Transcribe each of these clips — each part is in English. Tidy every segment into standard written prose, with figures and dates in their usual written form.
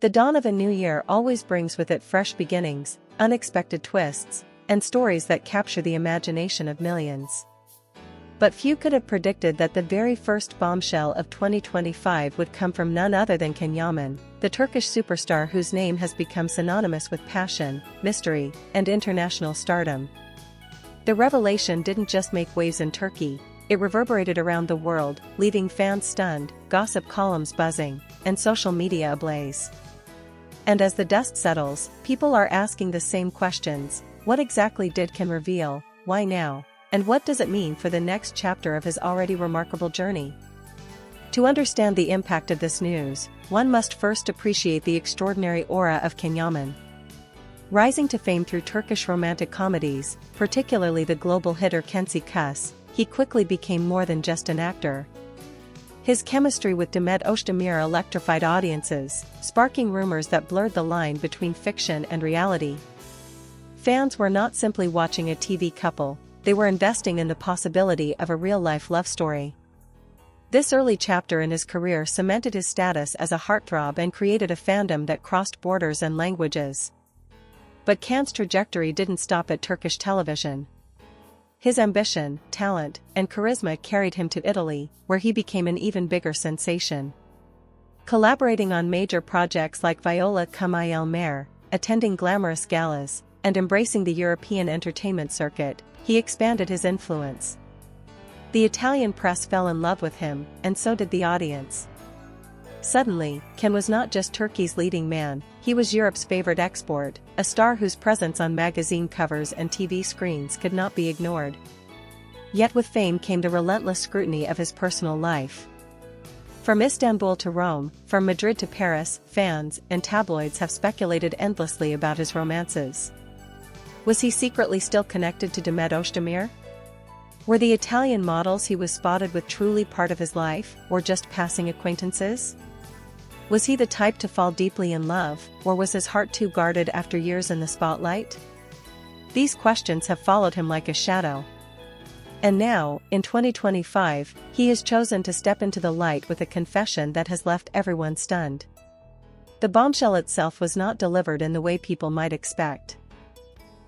The dawn of a new year always brings with it fresh beginnings, unexpected twists, and stories that capture the imagination of millions. But few could have predicted that the very first bombshell of 2025 would come from none other than Can Yaman, the Turkish superstar whose name has become synonymous with passion, mystery, and international stardom. The revelation didn't just make waves in Turkey, it reverberated around the world, leaving fans stunned, gossip columns buzzing, and social media ablaze. And as the dust settles, people are asking the same questions: what exactly did Can reveal, why now? And what does it mean for the next chapter of his already remarkable journey? To understand the impact of this news, one must first appreciate the extraordinary aura of Can Yaman. Rising to fame through Turkish romantic comedies, particularly the global hitter Kensi Kus, he quickly became more than just an actor. His chemistry with Demet Özdemir electrified audiences, sparking rumors that blurred the line between fiction and reality. Fans were not simply watching a TV couple, they were investing in the possibility of a real-life love story. This early chapter in his career cemented his status as a heartthrob and created a fandom that crossed borders and languages. But Can's trajectory didn't stop at Turkish television. His ambition, talent, and charisma carried him to Italy, where he became an even bigger sensation. Collaborating on major projects like Viola come il mare, attending glamorous galas, and embracing the European entertainment circuit, he expanded his influence. The Italian press fell in love with him, and so did the audience. Suddenly, Can was not just Turkey's leading man, he was Europe's favorite export, a star whose presence on magazine covers and TV screens could not be ignored. Yet with fame came the relentless scrutiny of his personal life. From Istanbul to Rome, from Madrid to Paris, fans and tabloids have speculated endlessly about his romances. Was he secretly still connected to Demet Özdemir? Were the Italian models he was spotted with truly part of his life, or just passing acquaintances? Was he the type to fall deeply in love, or was his heart too guarded after years in the spotlight? These questions have followed him like a shadow. And now, in 2025, he has chosen to step into the light with a confession that has left everyone stunned. The bombshell itself was not delivered in the way people might expect.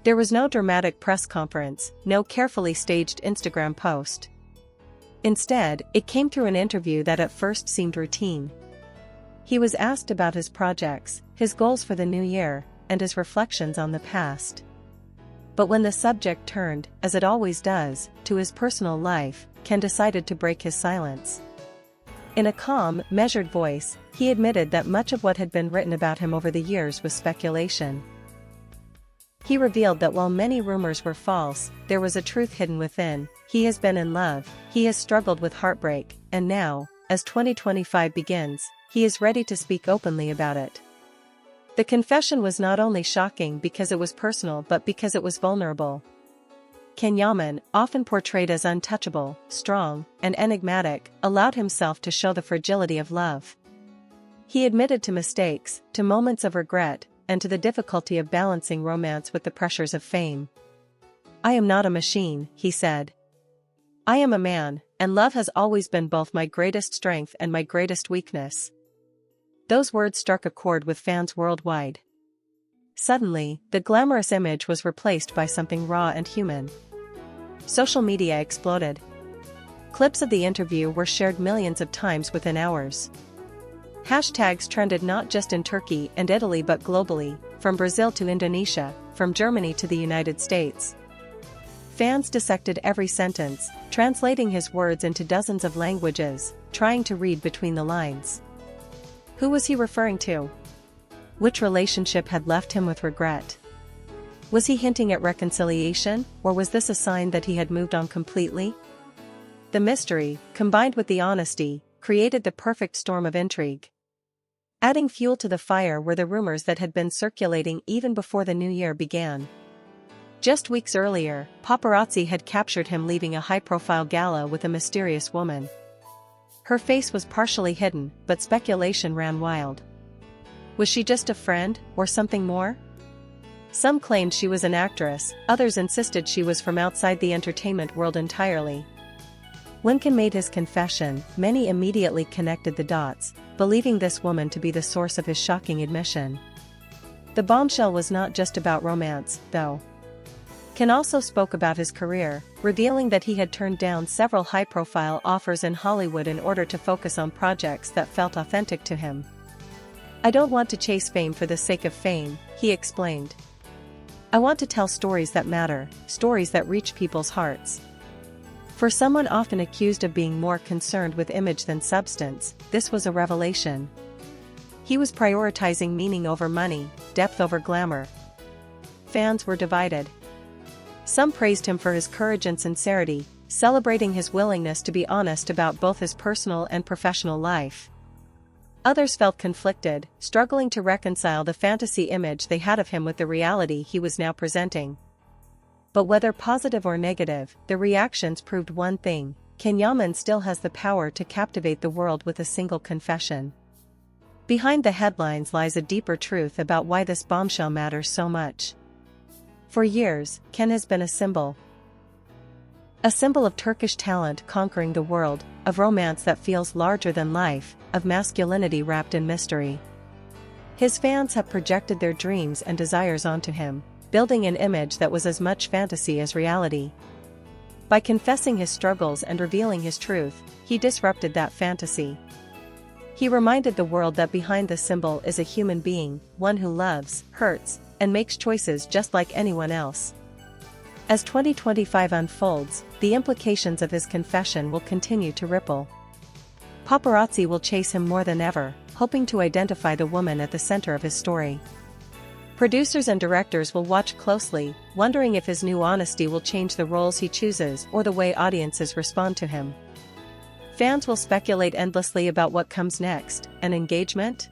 There was no dramatic press conference, no carefully staged Instagram post. Instead, it came through an interview that at first seemed routine. He was asked about his projects, his goals for the new year, and his reflections on the past. But when the subject turned, as it always does, to his personal life, Can decided to break his silence. In a calm, measured voice, he admitted that much of what had been written about him over the years was speculation. He revealed that while many rumors were false, there was a truth hidden within. He has been in love, he has struggled with heartbreak, and now, as 2025 begins, he is ready to speak openly about it. The confession was not only shocking because it was personal but because it was vulnerable. Can Yaman, often portrayed as untouchable, strong, and enigmatic, allowed himself to show the fragility of love. He admitted to mistakes, to moments of regret, and to the difficulty of balancing romance with the pressures of fame. "I am not a machine," he said. "I am a man, and love has always been both my greatest strength and my greatest weakness." Those words struck a chord with fans worldwide. Suddenly, the glamorous image was replaced by something raw and human. Social media exploded. Clips of the interview were shared millions of times within hours. Hashtags trended not just in Turkey and Italy but globally, from Brazil to Indonesia, from Germany to the United States. Fans dissected every sentence, translating his words into dozens of languages, trying to read between the lines. Who was he referring to? Which relationship had left him with regret? Was he hinting at reconciliation, or was this a sign that he had moved on completely? The mystery, combined with the honesty, created the perfect storm of intrigue. Adding fuel to the fire were the rumors that had been circulating even before the new year began. Just weeks earlier, paparazzi had captured him leaving a high-profile gala with a mysterious woman. Her face was partially hidden, but speculation ran wild. Was she just a friend, or something more? Some claimed she was an actress, others insisted she was from outside the entertainment world entirely. When Can made his confession, many immediately connected the dots, believing this woman to be the source of his shocking admission. The bombshell was not just about romance, though. Can also spoke about his career, revealing that he had turned down several high-profile offers in Hollywood in order to focus on projects that felt authentic to him. "I don't want to chase fame for the sake of fame," he explained. "I want to tell stories that matter, stories that reach people's hearts." For someone often accused of being more concerned with image than substance, this was a revelation. He was prioritizing meaning over money, depth over glamour. Fans were divided. Some praised him for his courage and sincerity, celebrating his willingness to be honest about both his personal and professional life. Others felt conflicted, struggling to reconcile the fantasy image they had of him with the reality he was now presenting. But whether positive or negative, the reactions proved one thing: Can Yaman still has the power to captivate the world with a single confession. Behind the headlines lies a deeper truth about why this bombshell matters so much. For years, Can has been a symbol. A symbol of Turkish talent conquering the world, of romance that feels larger than life, of masculinity wrapped in mystery. His fans have projected their dreams and desires onto him, building an image that was as much fantasy as reality. By confessing his struggles and revealing his truth, he disrupted that fantasy. He reminded the world that behind the symbol is a human being, one who loves, hurts, and makes choices just like anyone else. As 2025 unfolds, the implications of his confession will continue to ripple. Paparazzi will chase him more than ever, hoping to identify the woman at the center of his story. Producers and directors will watch closely, wondering if his new honesty will change the roles he chooses or the way audiences respond to him. Fans will speculate endlessly about what comes next: an engagement?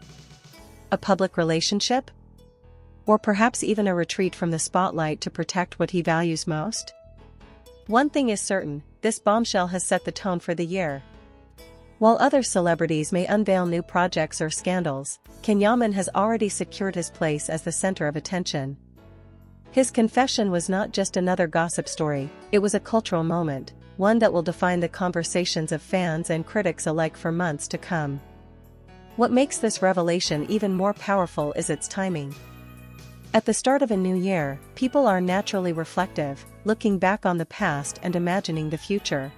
A public relationship? Or perhaps even a retreat from the spotlight to protect what he values most? One thing is certain: this bombshell has set the tone for the year. While other celebrities may unveil new projects or scandals, Can Yaman has already secured his place as the center of attention. His confession was not just another gossip story, it was a cultural moment, one that will define the conversations of fans and critics alike for months to come. What makes this revelation even more powerful is its timing. At the start of a new year, people are naturally reflective, looking back on the past and imagining the future.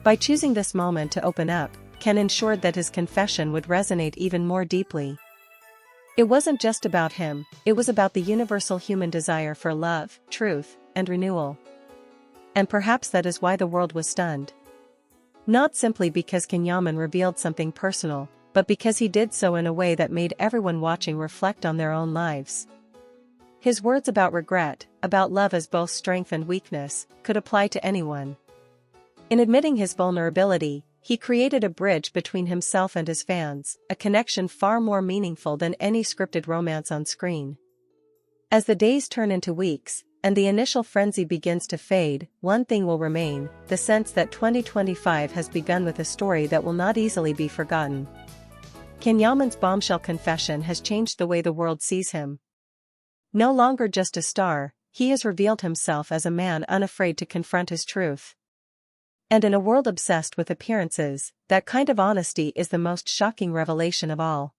By choosing this moment to open up, Can ensured that his confession would resonate even more deeply. It wasn't just about him, it was about the universal human desire for love, truth, and renewal. And perhaps that is why the world was stunned. Not simply because Can Yaman revealed something personal, but because he did so in a way that made everyone watching reflect on their own lives. His words about regret, about love as both strength and weakness, could apply to anyone. In admitting his vulnerability, he created a bridge between himself and his fans, a connection far more meaningful than any scripted romance on screen. As the days turn into weeks, and the initial frenzy begins to fade, one thing will remain: the sense that 2025 has begun with a story that will not easily be forgotten. Can Yaman's bombshell confession has changed the way the world sees him. No longer just a star, he has revealed himself as a man unafraid to confront his truth. And in a world obsessed with appearances, that kind of honesty is the most shocking revelation of all.